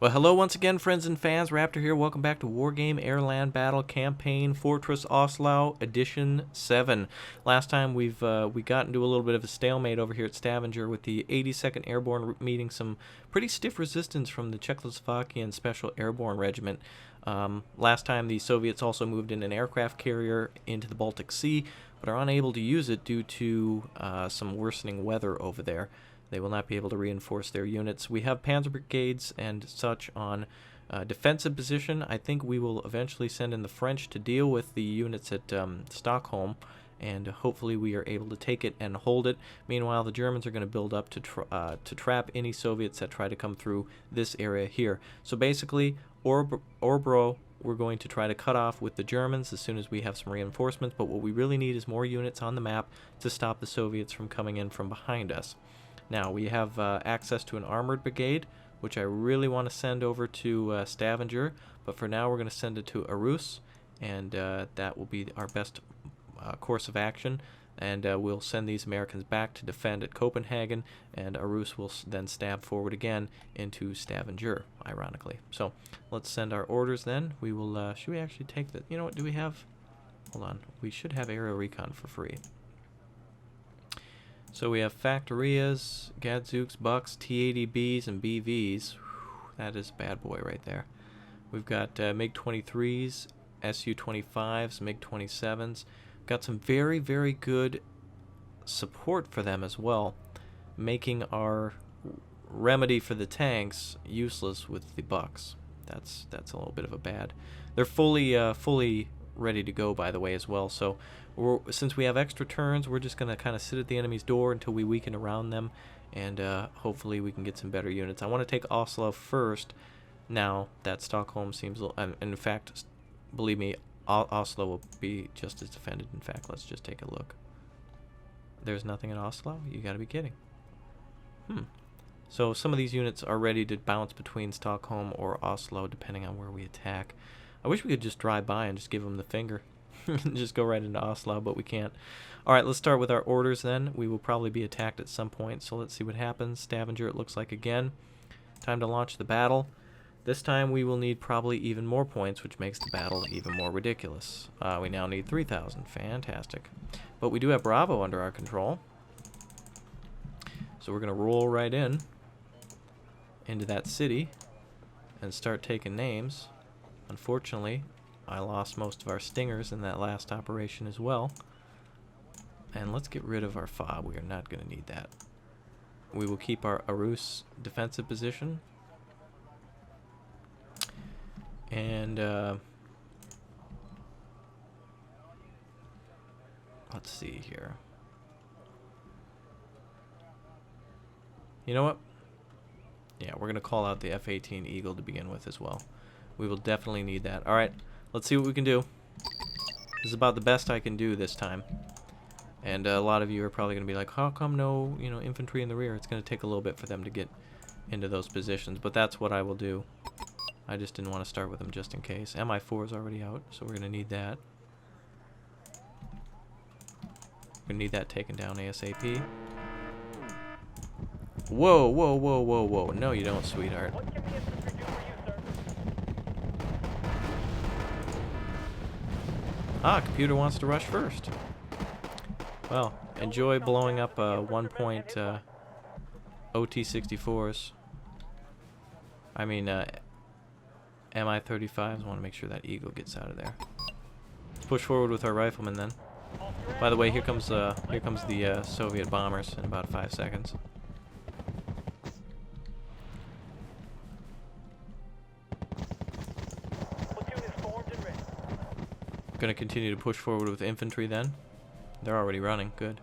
Well, hello once again, friends and fans. Raptor here. Welcome back to Wargame AirLand Battle Campaign Fortress Oslo Edition 7. Last time we got into a little bit of a stalemate over here at Stavanger with the 82nd Airborne meeting some pretty stiff resistance from the Czechoslovakian Special Airborne Regiment. Last time the Soviets also moved in an aircraft carrier into the Baltic Sea, but are unable to use it due to some worsening weather over there. They will not be able to reinforce their units. We have panzer brigades and such on defensive position. I think we will eventually send in the French to deal with the units at Stockholm, and hopefully we are able to take it and hold it. Meanwhile, the Germans are going to build up to trap any Soviets that try to come through this area here. So basically, Orbro we're going to try to cut off with the Germans as soon as we have some reinforcements, but what we really need is more units on the map to stop the Soviets from coming in from behind us. Now, we have access to an armored brigade, which I really want to send over to Stavanger, but for now we're going to send it to Arus, and that will be our best course of action, and we'll send these Americans back to defend at Copenhagen, and Arus will then stab forward again into Stavanger, ironically. So, let's send our orders then. We will, should we actually take the, you know what, do we have, hold on, we should have aerial recon for free. So we have Factorias, Gadzooks, Bucks, T-80Bs, and BVs. Whew, that is a bad boy right there. We've got MiG-23s, Su-25s, MiG-27s. Got some very, very good support for them as well, making our remedy for the tanks useless with the Bucks. That's a little bit of a bad. They're fully ready to go, by the way, as well. So since we have extra turns, we're just going to kind of sit at the enemy's door until we weaken around them, and hopefully we can get some better units. I want to take Oslo first now that Stockholm seems in fact, believe me, Oslo will be just as defended. In fact, let's just take a look. There's nothing in Oslo? You got to be kidding. So some of these units are ready to bounce between Stockholm or Oslo depending on where we attack. I wish we could just drive by and just give them the finger. Just go right into Oslo, but we can't. Alright, let's start with our orders then. We will probably be attacked at some point, so let's see what happens. Stavanger, it looks like again. Time to launch the battle. This time we will need probably even more points, which makes the battle even more ridiculous. We now need 3,000. Fantastic. But we do have Bravo under our control. So we're going to roll right into that city and start taking names. Unfortunately, I lost most of our stingers in that last operation as well. And let's get rid of our FOB. We are not going to need that. We will keep our Arus defensive position. And let's see here. You know what? Yeah, we're going to call out the F-18 Eagle to begin with as well. We will definitely need that. Alright, let's see what we can do. This is about the best I can do this time. And a lot of you are probably going to be like, how come no, infantry in the rear? It's going to take a little bit for them to get into those positions. But that's what I will do. I just didn't want to start with them just in case. Mi-4 is already out, so we're going to need that. We're going to need that taken down ASAP. Whoa, whoa, whoa, whoa, whoa. No, you don't, sweetheart. Computer wants to rush first. Well, enjoy blowing up 1-point OT-64s. I mean, Mi-35s. Want to make sure that Eagle gets out of there. Let's push forward with our riflemen then. By the way, here comes the Soviet bombers in about 5 seconds. Going to continue to push forward with infantry then. They're already running. Good.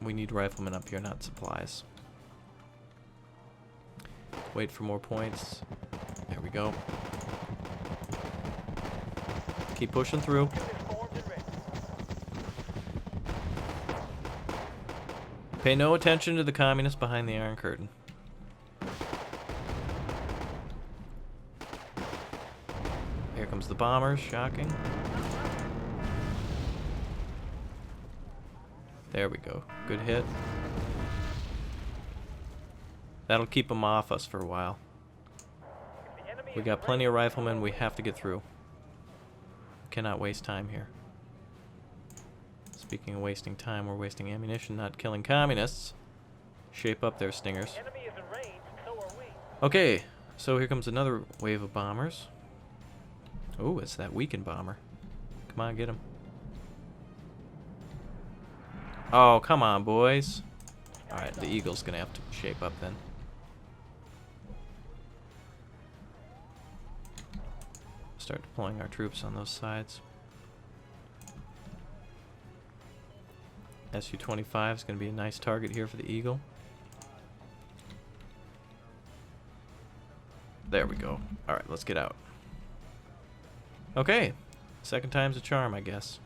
We need riflemen up here, not supplies. Wait for more points. There we go. Keep pushing through. Pay no attention to the communists behind the Iron Curtain. Here comes the bombers, shocking. There we go. Good hit. That'll keep them off us for a while. We got plenty of riflemen we have to get through. Cannot waste time here. Speaking of wasting time, we're wasting ammunition, not killing communists. Shape up their stingers. Okay, so here comes another wave of bombers. Oh, it's that weakened bomber. Come on, get him. Oh, come on, boys. Alright, the Eagle's gonna have to shape up then. Start deploying our troops on those sides. Su-25 is going to be a nice target here for the Eagle. There we go. Alright, let's get out. Okay. Second time's a charm, I guess.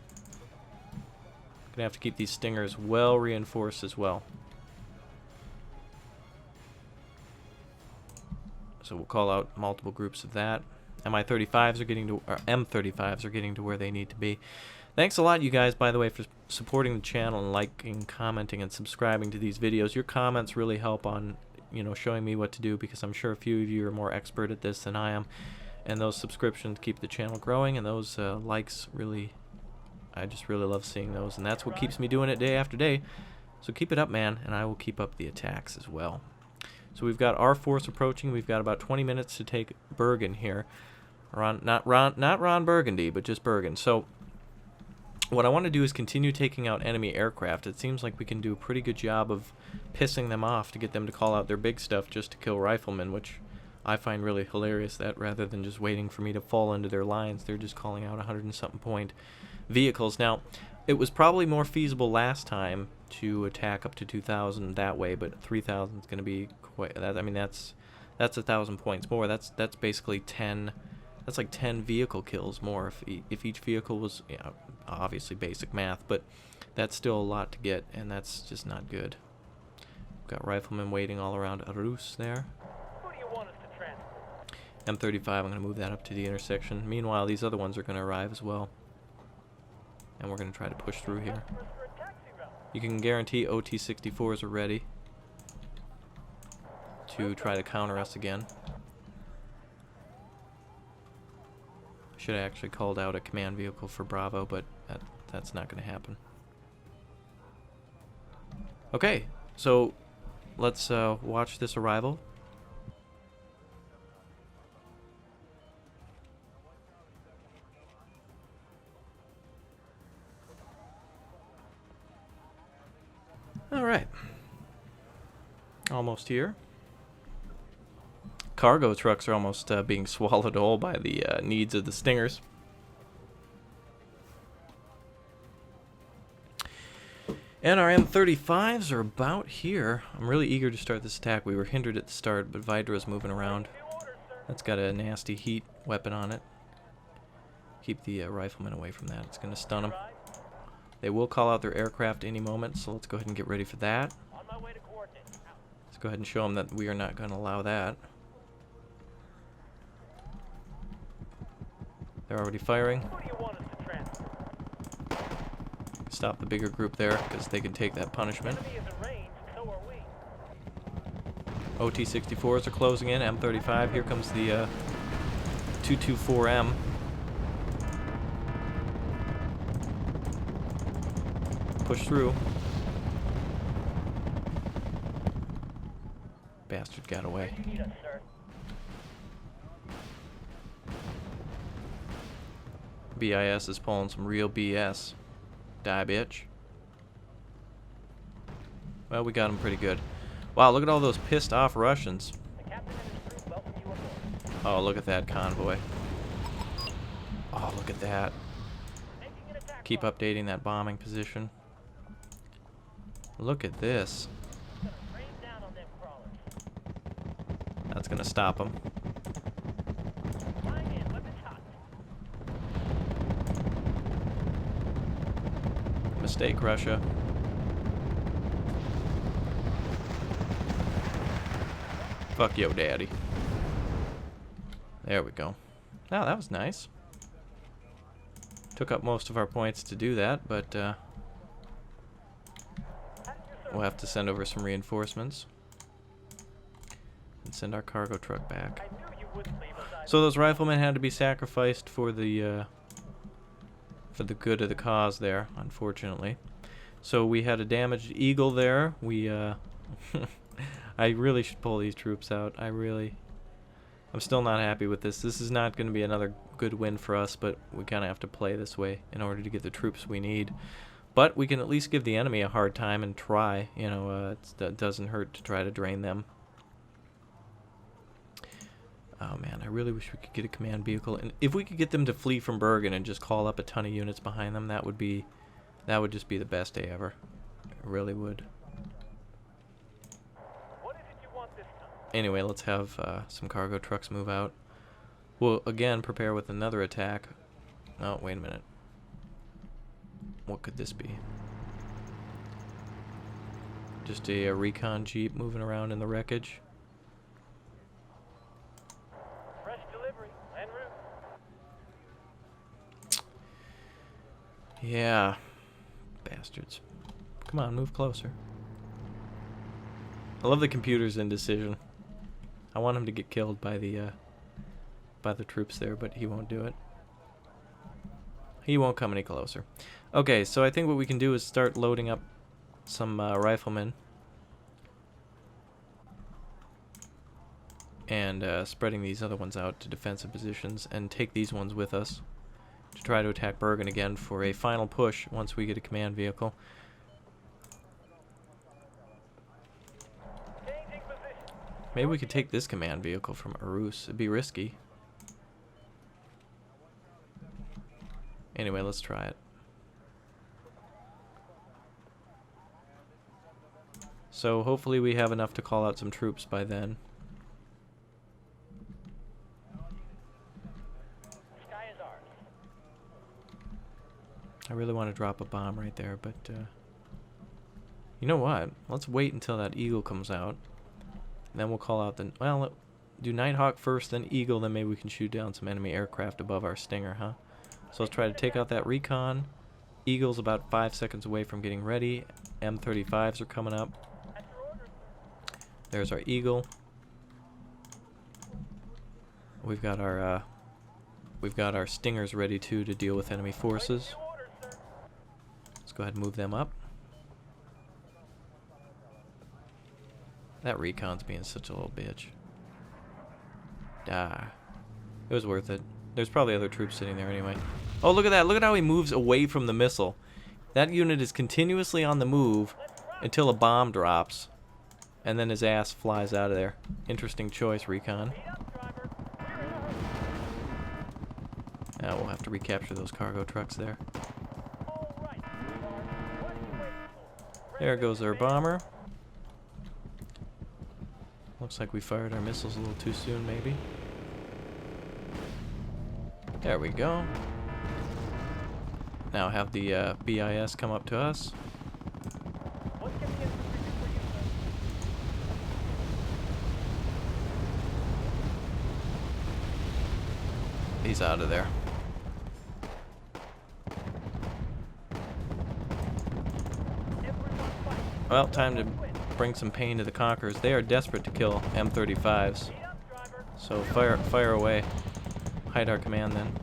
Gonna have to keep these stingers well reinforced as well. So we'll call out multiple groups of that. Mi-35s are getting to, or M35s are getting to where they need to be. Thanks a lot, you guys, by the way, for supporting the channel and liking, commenting, and subscribing to these videos. Your comments really help on, you know, showing me what to do, because I'm sure a few of you are more expert at this than I am. And those subscriptions keep the channel growing, and those likes really, I just really love seeing those, and that's what keeps me doing it day after day. So keep it up, man, and I will keep up the attacks as well. So we've got our force approaching. We've got about 20 minutes to take Bergen here. Not Ron Burgundy, but just Bergen. So what I want to do is continue taking out enemy aircraft. It seems like we can do a pretty good job of pissing them off to get them to call out their big stuff just to kill riflemen, which I find really hilarious, that rather than just waiting for me to fall into their lines, they're just calling out 100 and something point vehicles. Now, it was probably more feasible last time to attack up to 2,000 that way, but 3,000 is going to be quite. I mean, that's 1,000 points more. That's basically 10. That's like 10 vehicle kills more if each vehicle was, you know, obviously basic math, but that's still a lot to get, and that's just not good. We've got riflemen waiting all around Arus there. M35, I'm going to move that up to the intersection. Meanwhile, these other ones are going to arrive as well. And we're going to try to push through here. You can guarantee OT-64s are ready to try to counter us again. Should have actually called out a command vehicle for Bravo, but that's not going to happen. Okay, so let's watch this arrival. All right, almost here. Cargo trucks are almost being swallowed whole by the needs of the stingers. And our M35s are about here. I'm really eager to start this attack. We were hindered at the start, but Vidra's moving around. That's got a nasty heat weapon on it. Keep the riflemen away from that. It's going to stun them. They will call out their aircraft any moment, so let's go ahead and get ready for that. Let's go ahead and show them that we are not going to allow that. They're already firing. Stop the bigger group there, because they can take that punishment. OT-64s are closing in. M35, here comes the 224M. Push through. Bastard got away. BIS is pulling some real BS. Die, bitch. Well, we got him pretty good. Wow, look at all those pissed off Russians. Oh, look at that convoy. Oh, look at that. Keep updating that bombing position. Look at this. That's gonna stop them. Mistake, Russia. Fuck yo, daddy. There we go. Now, that was nice. Took up most of our points to do that, but we'll have to send over some reinforcements and send our cargo truck back. So those riflemen had to be sacrificed for the good of the cause there, unfortunately. So we had a damaged eagle there. We I really should pull these troops out. I'm still not happy with this. This is not going to be another good win for us, but we kind of have to play this way in order to get the troops we need. But we can at least give the enemy a hard time and try. You know, it doesn't hurt to try to drain them. Oh man, I really wish we could get a command vehicle. And if we could get them to flee from Bergen and just call up a ton of units behind them, that would just be the best day ever. It really would. Anyway, let's have some cargo trucks move out. We'll again prepare with another attack. Oh, wait a minute. What could this be? Just a recon jeep moving around in the wreckage. Fresh delivery, en route. Yeah. Bastards. Come on, move closer. I love the computer's indecision. I want him to get killed by the troops there, but he won't do it. He won't come any closer. Okay, so I think what we can do is start loading up some riflemen and spreading these other ones out to defensive positions, and take these ones with us to try to attack Bergen again for a final push once we get a command vehicle. Maybe we could take this command vehicle from Arus. It'd be risky. Anyway, let's try it. So hopefully we have enough to call out some troops by then. Sky is ours. I really want to drop a bomb right there, but you know what? Let's wait until that Eagle comes out. Then we'll call out the... Well, do Nighthawk first, then Eagle, then maybe we can shoot down some enemy aircraft above our Stinger, huh? So let's try to take out that recon. Eagle's about 5 seconds away from getting ready. M35s are coming up. There's our Eagle. We've got our Stingers ready too to deal with enemy forces. Let's go ahead and move them up. That recon's being such a little bitch. Ah. It was worth it. There's probably other troops sitting there anyway. Oh, look at that. Look at how he moves away from the missile. That unit is continuously on the move until a bomb drops. And then his ass flies out of there. Interesting choice, recon. Now we'll have to recapture those cargo trucks there. There goes our bomber. Looks like we fired our missiles a little too soon, maybe. There we go. Now have the BIS come up to us. He's out of there. Well, time to bring some pain to the Conquerors. They are desperate to kill M35s. So fire away. Hide our command then.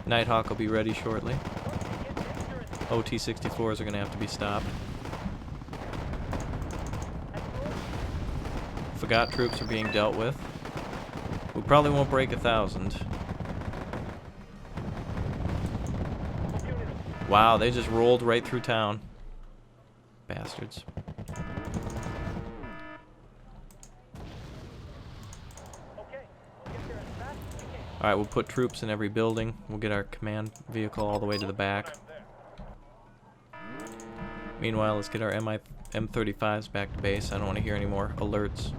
Nighthawk will be ready shortly. OT-64s are going to have to be stopped. F.A.Q troops are being dealt with. We probably won't break 1,000. Wow, they just rolled right through town. Bastards. Alright, we'll put troops in every building. We'll get our command vehicle all the way to the back. Meanwhile, let's get our M35s back to base. I don't want to hear any more alerts.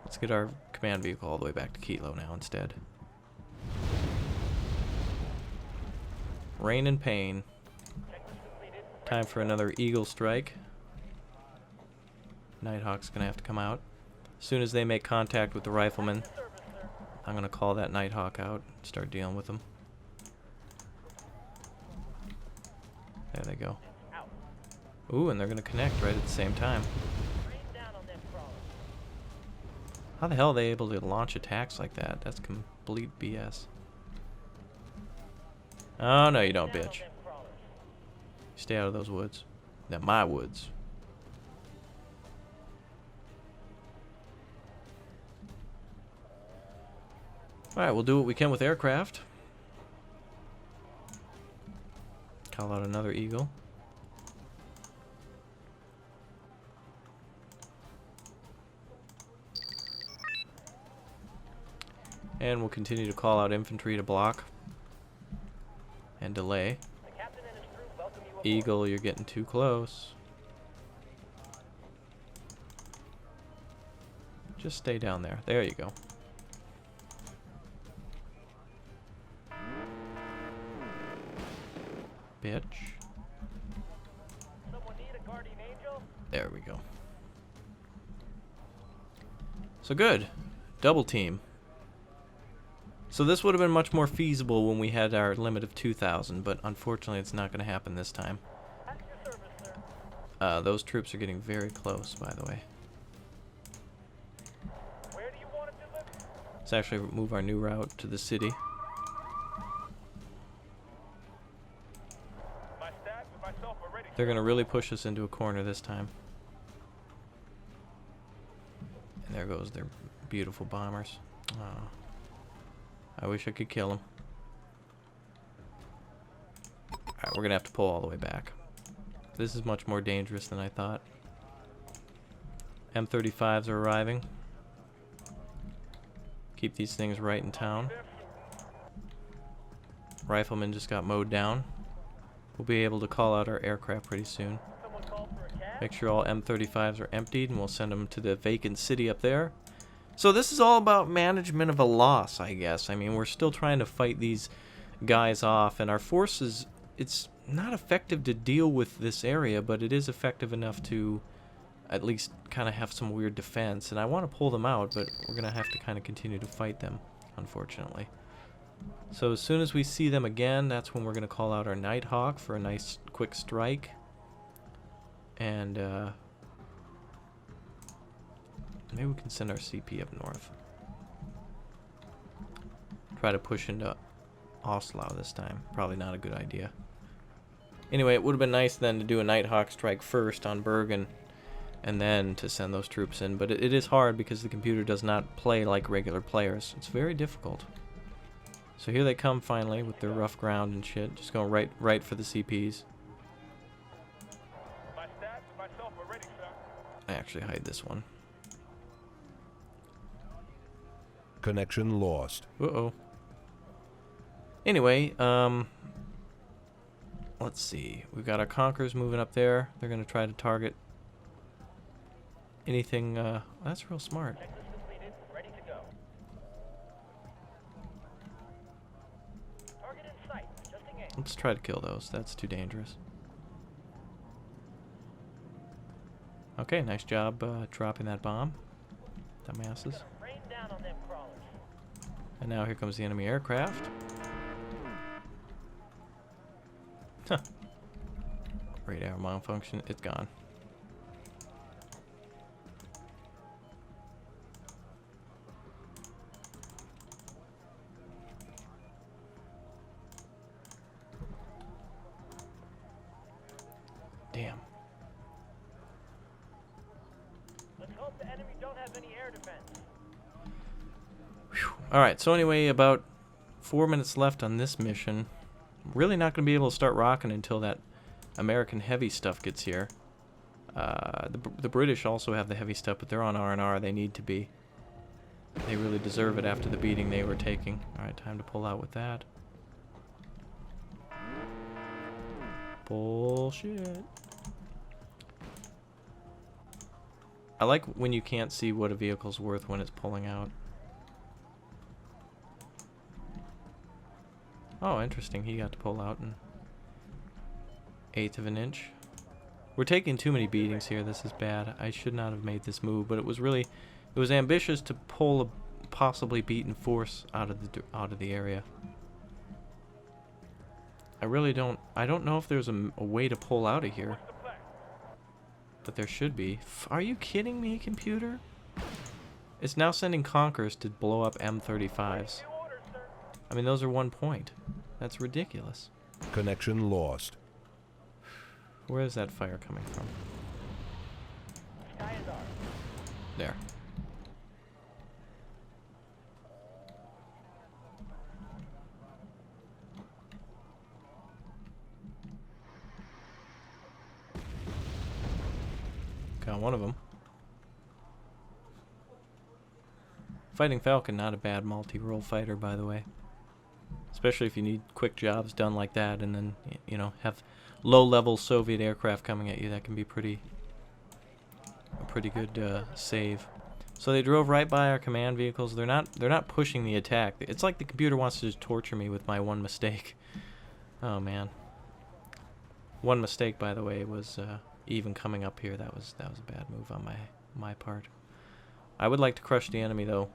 Let's get our command vehicle all the way back to Kilo now instead. Rain and pain. Time for another Eagle strike. Nighthawk's gonna have to come out. As soon as they make contact with the riflemen, I'm gonna call that Nighthawk out and start dealing with them. There they go. Out. Ooh, and they're gonna connect right at the same time. Rain down on them crawlers. How the hell are they able to launch attacks like that? That's complete BS. Oh, no, you don't, Down on bitch. them crawlers. Stay out of those woods. They're my woods. Alright, we'll do what we can with aircraft. Call out another Eagle. And we'll continue to call out infantry to block and delay. The captain and his crew welcome you aboard. Eagle, you're getting too close. Just stay down there. There you go. Bitch. Someone need a guardian angel? There we go. So good. Double team. So this would have been much more feasible when we had our limit of 2,000, but unfortunately it's not going to happen this time. At your service, sir. Those troops are getting very close, by the way. Where do you want to deliver? Let's actually move our new route to the city. My staff and myself are ready. They're going to really push us into a corner this time. And there goes their beautiful bombers. Oh, I wish I could kill them. Alright, we're going to have to pull all the way back. This is much more dangerous than I thought. M35s are arriving. Keep these things right in town. Riflemen just got mowed down. We'll be able to call out our aircraft pretty soon. Someone called for a cab? Make sure all M35s are emptied, and we'll send them to the vacant city up there. So this is all about management of a loss, I guess. I mean, we're still trying to fight these guys off, and our forces, it's not effective to deal with this area, but it is effective enough to at least kind of have some weird defense. And I want to pull them out, but we're going to have to kind of continue to fight them, unfortunately. So as soon as we see them again, that's when we're going to call out our Nighthawk for a nice quick strike. And maybe we can send our CP up north. Try to push into Oslo this time. Probably not a good idea. Anyway, it would have been nice then to do a Nighthawk strike first on Bergen and then to send those troops in. But it is hard because the computer does not play like regular players. It's very difficult. So here they come finally with their rough ground and shit. Just going right for the CPs. My staff and myself are ready, sir. I actually hide this one. Connection lost. Uh-oh. Anyway, let's see. We've got our Conquerors moving up there. They're going to try to target anything. That's real smart. Checklist completed. Ready to go. Target in sight. Adjusting aim. Let's try to kill those. That's too dangerous. Okay, nice job dropping that bomb. Dumbasses. Rain down on them crawlers. And now here comes the enemy aircraft. Huh. Radar malfunction. It's gone. Damn. Let's hope the enemy don't have any air defense. Alright, so anyway, about 4 minutes left on this mission. Really not going to be able to start rocking until that American heavy stuff gets here. The British also have the heavy stuff, but they're on R&R. They need to be. They really deserve it after the beating they were taking. Alright, time to pull out with that. Bullshit. I like when you can't see what a vehicle's worth when it's pulling out. Oh, interesting. He got to pull out an 1/8 of an inch. We're taking too many beatings here. This is bad. I should not have made this move, but it was ambitious to pull a possibly beaten force out of the area. I really don't... I don't know if there's a way to pull out of here. What's the plan? But there should be. Are you kidding me, computer? It's now sending Conkers to blow up M35s. New orders, sir. I mean, those are 1 point. That's ridiculous. Connection lost. Where is that fire coming from? Sky is ours. There. Got one of them. Fighting Falcon, not a bad multi-role fighter, by the way. Especially if you need quick jobs done like that, and then, you know, have low-level Soviet aircraft coming at you. That can be a pretty good save. So they drove right by our command vehicles. They're not pushing the attack. It's like the computer wants to just torture me with my one mistake. Oh man. One mistake, by the way, was even coming up here. That was a bad move on my part. I would like to crush the enemy though,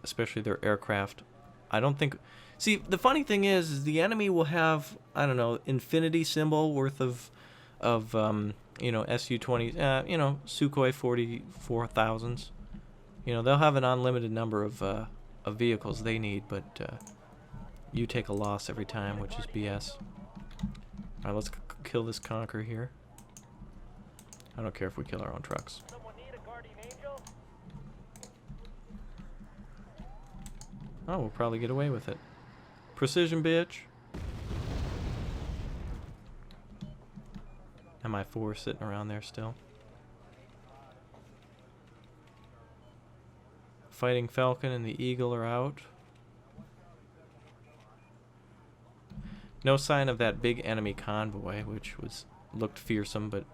especially their aircraft. I don't think. See, the funny thing is the enemy will have, I don't know, infinity symbol worth of you know, Su-20, you know, Sukhoi 44,000s. You know, they'll have an unlimited number of vehicles they need, but you take a loss every time, which is BS. All right, let's kill this Conquer here. I don't care if we kill our own trucks. Someone need a guardian angel? Oh, we'll probably get away with it. Precision, bitch. MI4 sitting around there still. Fighting Falcon and the Eagle are out. No sign of that big enemy convoy, which looked fearsome, but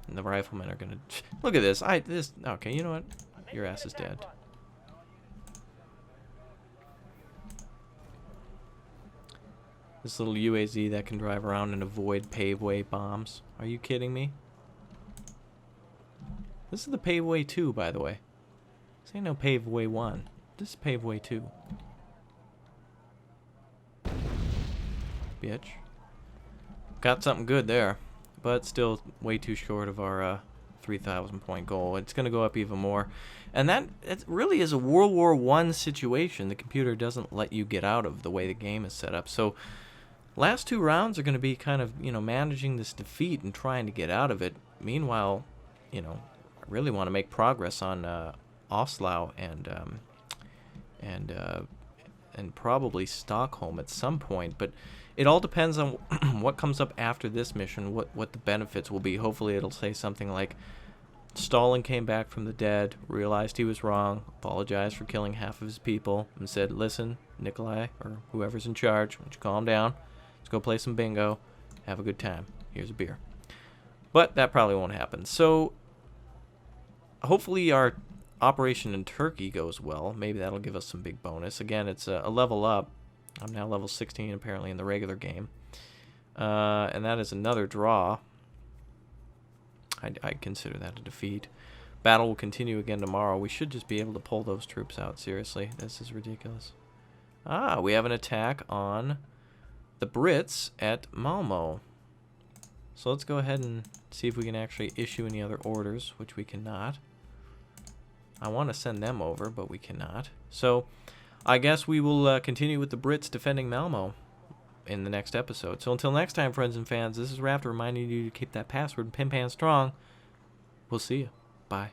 the riflemen are gonna look at this. Okay, you know what? Your ass is dead. This little UAZ that can drive around and avoid paveway bombs. Are you kidding me? This is the paveway 2, by the way. This ain't no paveway 1. This is paveway 2. Bitch. Got something good there, but still way too short of our 3,000 point goal. It's going to go up even more. And it really is a World War I situation the computer doesn't let you get out of the way the game is set up. So last 2 rounds are going to be kind of, you know, managing this defeat and trying to get out of it. Meanwhile, you know, I really want to make progress on Oslo and probably Stockholm at some point, but it all depends on what comes up after this mission, what the benefits will be. Hopefully it'll say something like, Stalin came back from the dead, realized he was wrong, apologized for killing half of his people, and said, listen, Nikolai, or whoever's in charge, why don't you calm down? Let's go play some bingo, have a good time. Here's a beer. But that probably won't happen. So hopefully our operation in Turkey goes well. Maybe that'll give us some big bonus. Again, it's a level up. I'm now level 16 apparently in the regular game. And that is another draw. I consider that a defeat. Battle will continue again tomorrow. We should just be able to pull those troops out. Seriously, this is ridiculous. Ah, we have an attack on the Brits at Malmo. So let's go ahead and see if we can actually issue any other orders, which we cannot. I want to send them over, but we cannot. So I guess we will continue with the Brits defending Malmo in the next episode. So until next time, friends and fans, this is Raptor reminding you to keep that password pin-pan strong. We'll see you. Bye.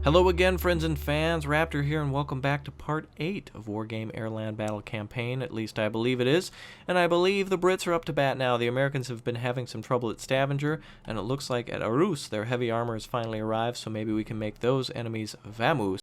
Hello again, friends and fans. Raptor here, and welcome back to Part 8 of Wargame AirLand Battle Campaign. At least I believe it is. And I believe the Brits are up to bat now. The Americans have been having some trouble at Stavanger, and it looks like at Arus their heavy armor has finally arrived, so maybe we can make those enemies vamoose.